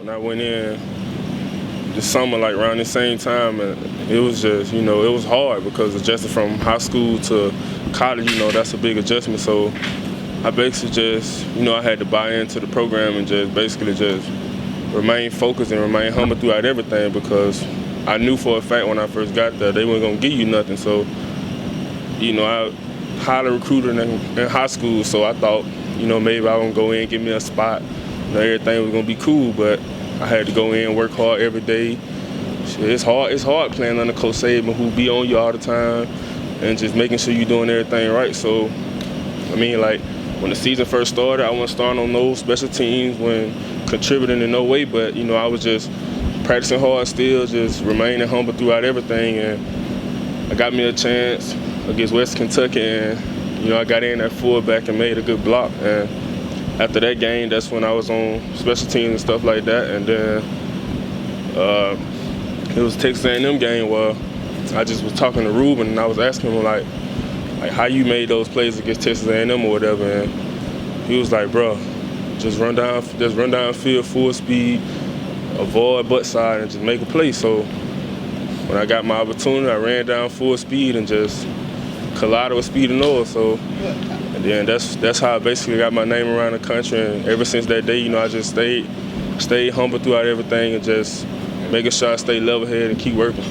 when I went in this summer, like around the same time, and it was just, it was hard because adjusting from high school to college, that's a big adjustment. So I basically just, I had to buy into the program and just basically just remain focused and remain humble throughout everything, because I knew for a fact when I first got there they weren't gonna give you nothing. So, I highly recruited in high school, so I thought, maybe I was gonna go in, give me a spot, everything was gonna be cool, but I had to go in, work hard every day. Shit, it's hard playing under Coach Saban, who be on you all the time and just making sure you're doing everything right. So, like, when the season first started, I wasn't starting on no special teams, when contributing in no way, but, I was just practicing hard still, just remaining humble throughout everything, and I got me a chance against West Kentucky, and, I got in at fullback and made a good block, and after that game, that's when I was on special teams and stuff like that. And then it was Texas A&M game where I just was talking to Ruben, and I was asking him like how you made those plays against Texas A&M or whatever, and he was like, bro, just run down field full speed, avoid butt side, and just make a play. So when I got my opportunity, I ran down full speed and just collided with Speed and Noah. So. And then that's how I basically got my name around the country, and ever since that day, I just stayed humble throughout everything and just making sure I stay level-headed and keep working.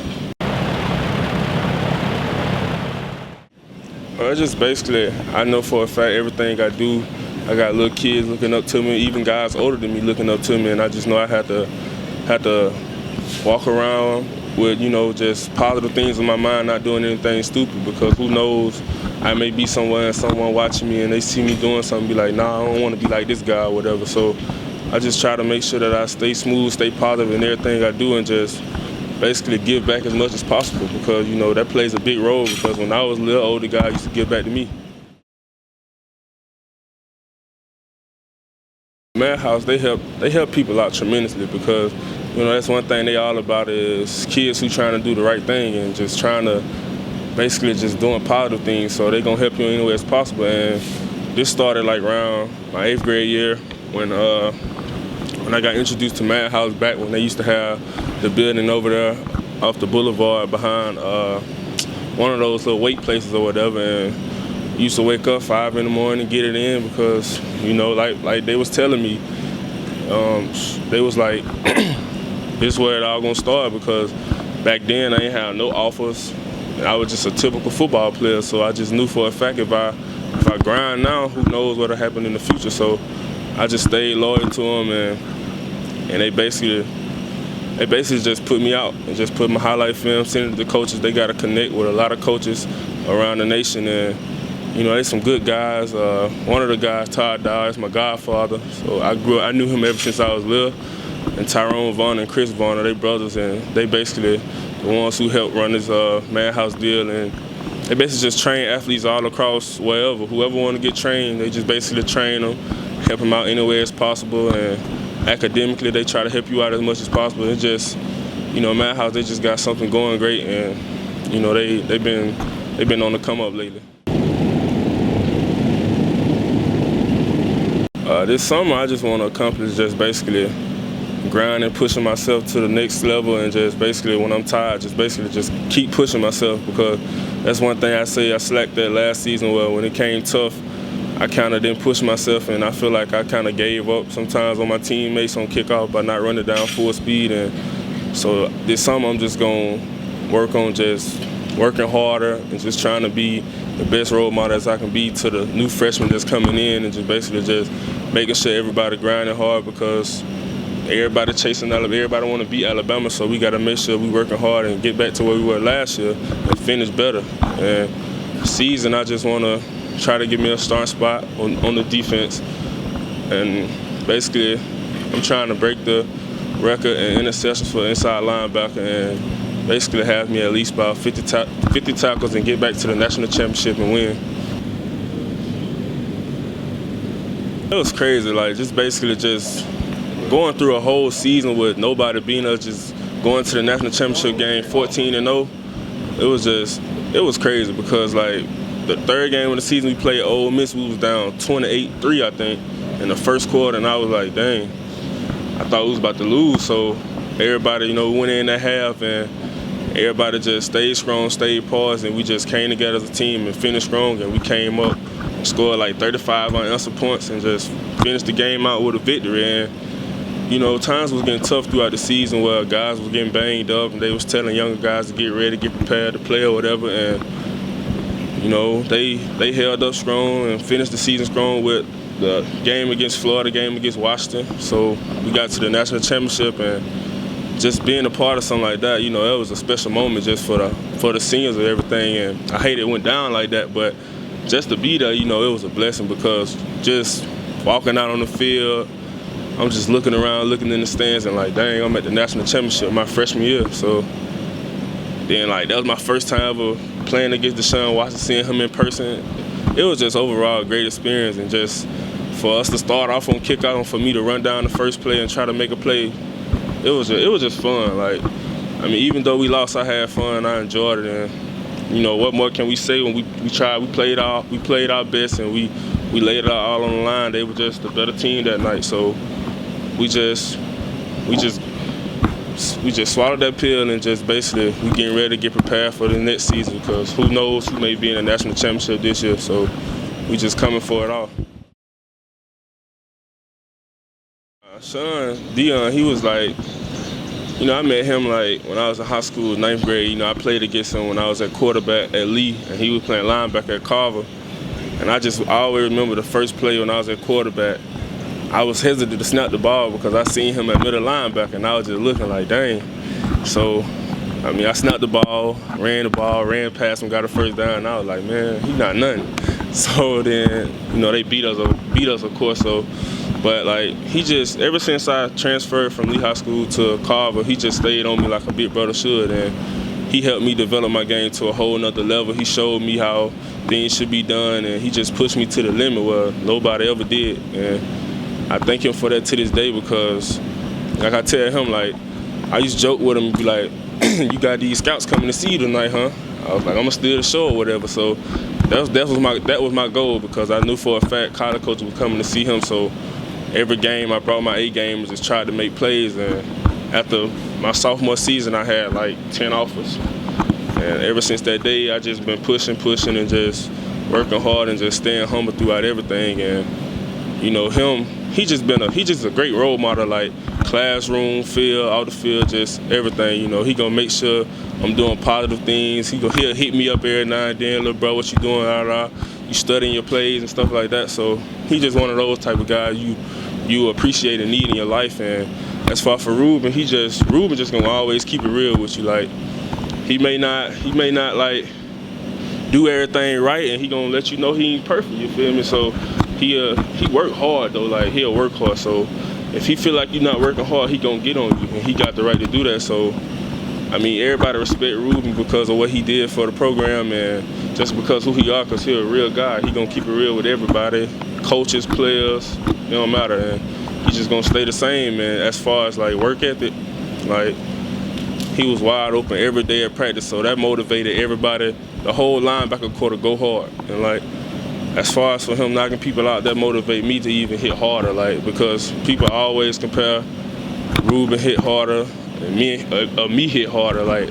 Well, just basically, I know for a fact everything I do, I got little kids looking up to me, even guys older than me looking up to me, and I just know I had to walk around with, just positive things in my mind, not doing anything stupid, because who knows, I may be somewhere and someone watching me and they see me doing something, be like, nah, I don't want to be like this guy or whatever. So I just try to make sure that I stay smooth, stay positive in everything I do, and just basically give back as much as possible, because, that plays a big role, because when I was a little older guy, I used to give back to me. Madhouse, they help people out tremendously, because, that's one thing they all about is kids who trying to do the right thing and just trying to basically just doing positive things, so they're gonna help you any way as possible. And this started like around my 8th grade year when I got introduced to Madhouse, back when they used to have the building over there off the boulevard behind one of those little weight places or whatever, and used to wake up 5 in the morning, get it in, because, like they was telling me, they was like, this is where it all gonna start, because back then I ain't have no offers. I was just a typical football player, so I just knew for a fact if I grind now, who knows what'll happen in the future. So I just stayed loyal to them, and they basically just put me out and just put my highlight film, send it to the coaches. They got to connect with a lot of coaches around the nation, and they some good guys. One of the guys, Todd Dowd, is my godfather, so I knew him ever since I was little. And Tyrone Vaughn and Chris Vaughn are they brothers, and they basically the ones who helped run this Madhouse deal, and they basically just train athletes all across wherever. Whoever want to get trained, they just basically train them, help them out any way as possible, and academically they try to help you out as much as possible. It's just, Madhouse, they just got something going great, and they've been on the come up lately. This summer, I just want to accomplish just basically grinding, pushing myself to the next level, and just basically when I'm tired, just keep pushing myself, because that's one thing I say I slacked that last season. Well, when it came tough, I kind of didn't push myself, and I feel like I kind of gave up sometimes on my teammates on kickoff by not running down full speed. And so this summer I'm just going to work on just working harder and just trying to be the best role model as I can be to the new freshmen that's coming in, and just basically just making sure everybody grinding hard, because everybody chasing Alabama, everybody want to beat Alabama, so we got to make sure we working hard and get back to where we were last year and finish better. And season, I just want to try to get me a starting spot on the defense, and basically I'm trying to break the record in interceptions for inside linebacker, and basically have me at least about 50 tackles and get back to the national championship and win. It was crazy, like just basically just going through a whole season with nobody beating us, just going to the national championship game 14-0. It was crazy, because like the third game of the season we played Ole Miss, we was down 28-3, I think, in the first quarter, and I was like, dang, I thought we was about to lose. So everybody, you know, went in that half and everybody just stayed strong, stayed poised, and we just came together as a team and finished strong. And we came up and scored like 35 unanswered points and just finished the game out with a victory. And, you know, times was getting tough throughout the season where guys was getting banged up and they was telling younger guys to get ready, get prepared to play or whatever. And, you know, they held up strong and finished the season strong with the game against Florida, game against Washington. So we got to the national championship, and just being a part of something like that, you know, it was a special moment just for the seniors and everything. And I hate it went down like that, but just to be there, you know, it was a blessing because just walking out on the field, I'm just looking around, looking in the stands, and like, dang, I'm at the national championship my freshman year. So then, like, that was my first time ever playing against Deshaun Watson, seeing him in person. It was just overall a great experience, and just for us to start off on kickoff and for me to run down the first play and try to make a play, it was just fun. Like, I mean, even though we lost, I had fun. I enjoyed it, and you know, what more can we say when we tried? We played our best, and we laid it out all on the line. They were just a better team that night, so we just swallowed that pill and just basically we getting ready to get prepared for the next season, because who knows who may be in the national championship this year. So we just coming for it all. Sean Dion, he was like, you know, I met him like when I was in high school, 9th grade. You know, I played against him when I was at quarterback at Lee, and he was playing linebacker at Carver. And I always remember the first play when I was at quarterback. I was hesitant to snap the ball because I seen him at middle linebacker, and I was just looking like, dang. So, I mean, I snapped the ball, ran past him, got a first down, and I was like, man, he not nothing. So then, you know, they beat us, of course. So, but like, he just, ever since I transferred from Lee High School to Carver, he just stayed on me like a big brother should, and he helped me develop my game to a whole nother level. He showed me how things should be done, and he just pushed me to the limit where nobody ever did. And I thank him for that to this day, because like I tell him, like, I used to joke with him and be like, you got these scouts coming to see you tonight, huh? I was like, I'm gonna steal the show or whatever. So that was my goal, because I knew for a fact college coaches were coming to see him. So every game I brought my A game and just tried to make plays. And after my sophomore season, I had like 10 offers. And ever since that day, I just been pushing and just working hard and just staying humble throughout everything. And you know, he's just a great role model, like classroom, field, out the field, just everything. You know, he gonna make sure I'm doing positive things. He'll hit me up every now and then, little bro, what you doing? You studying your plays and stuff like that. So he's just one of those type of guys you appreciate and need in your life. And as far for Ruben, Ruben just gonna always keep it real with you. Like, he may not like do everything right, and he gonna let you know he ain't perfect. You feel me? So he work hard though. Like, he'll work hard. So if he feel like you're not working hard, he gonna get on you, and he got the right to do that. So I mean, everybody respect Ruben because of what he did for the program, and just because who he are, because he a real guy. He gonna keep it real with everybody, coaches, players, it don't matter. And he just gonna stay the same. And as far as like work ethic, like, he was wide open every day at practice, so that motivated everybody, the whole linebacker core, to go hard. And like, as far as for him knocking people out, that motivate me to even hit harder, like, because people always compare Ruben hit harder and me hit harder. Like,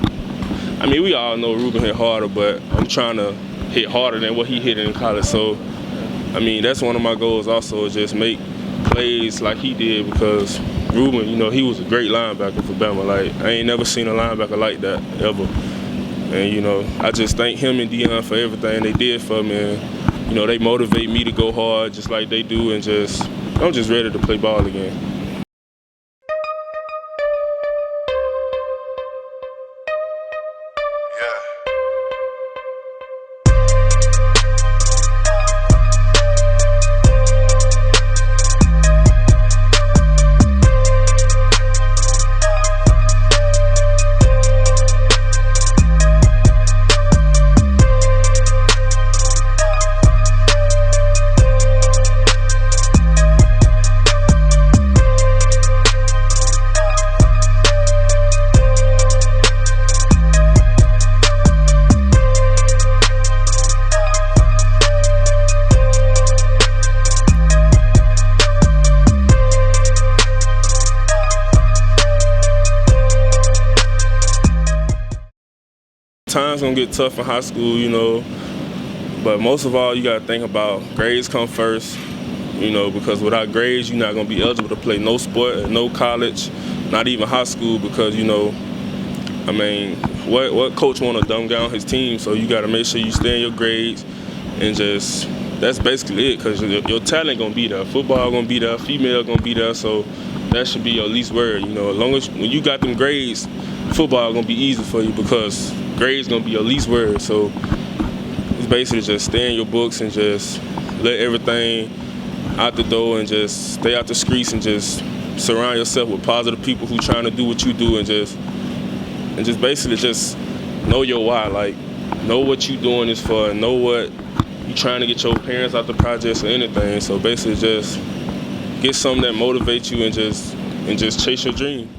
I mean, we all know Ruben hit harder, but I'm trying to hit harder than what he hit in college. So, I mean, that's one of my goals also, is just make plays like he did, because Ruben, you know, he was a great linebacker for Bama. Like, I ain't never seen a linebacker like that, ever. And, you know, I just thank him and Dion for everything they did for me. And, you know, they motivate me to go hard just like they do, and I'm just ready to play ball again. Times gonna get tough in high school, you know, but most of all, you gotta think about grades come first, you know, because without grades, you're not gonna be eligible to play no sport, no college, not even high school, because, you know, I mean, what coach want to dumb down his team? So you gotta make sure you stay in your grades, and just, that's basically it, because your talent gonna be there. Football gonna be there, female gonna be there, so that should be your least worry, you know. As long as, when you got them grades, football gonna be easy for you, because grades gonna be your least worry. So it's basically just stay in your books and just let everything out the door, and just stay out the streets, and just surround yourself with positive people who trying to do what you do, and just basically just know your why. Like, know what you doing this for, and know what you trying to get your parents out the projects or anything. So basically just get something that motivates you, and just chase your dream.